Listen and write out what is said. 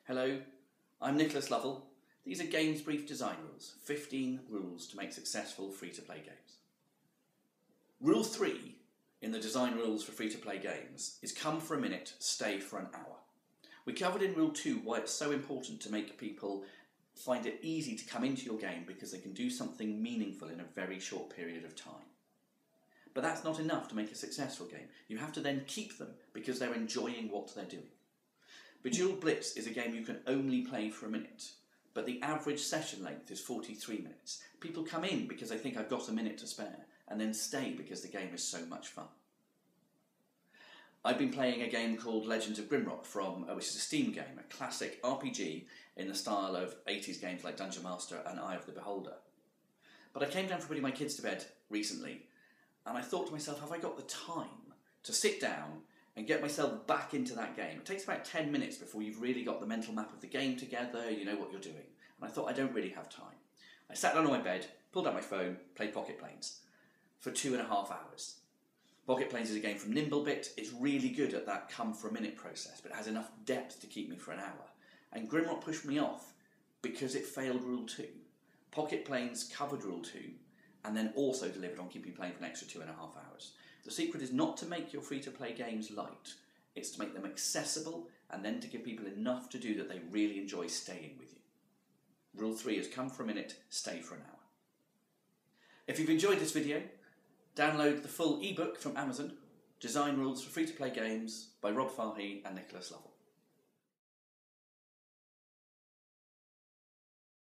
Hello, I'm Nicholas Lovell. These are GAMESbrief design rules, 15 rules to make successful free-to-play games. Rule 3 in the design rules for free-to-play games is come for a minute, stay for an hour. We covered in Rule 2 why it's so important to make people find it easy to come into your game because they can do something meaningful in a very short period of time. But that's not enough to make a successful game. You have to then keep them because they're enjoying what they're doing. Bejeweled Blitz is a game you can only play for a minute, but the average session length is 43 minutes. People come in because they think I've got a minute to spare, and then stay because the game is so much fun. I've been playing a game called Legends of Grimrock, which is a Steam game, a classic RPG in the style of 80s games like Dungeon Master and Eye of the Beholder. But I came down from putting my kids to bed recently, and I thought to myself, have I got the time to sit down and get myself back into that game? It takes about 10 minutes before you've really got the mental map of the game together, you know what you're doing. And I thought, I don't really have time. I sat down on my bed, pulled out my phone, played Pocket Planes for 2.5 hours. Pocket Planes is a game from Nimblebit. It's really good at that come for a minute process, but it has enough depth to keep me for an hour. And Grimrock pushed me off because it failed Rule 2. Pocket Planes covered Rule 2 and then also delivered on keeping playing for an extra 2.5 hours. The secret is not to make your free-to-play games light, it's to make them accessible and then to give people enough to do that they really enjoy staying with you. Rule 3 is come for a minute, stay for an hour. If you've enjoyed this video, download the full ebook from Amazon, Design Rules for Free-to-Play Games by Rob Fahey and Nicholas Lovell.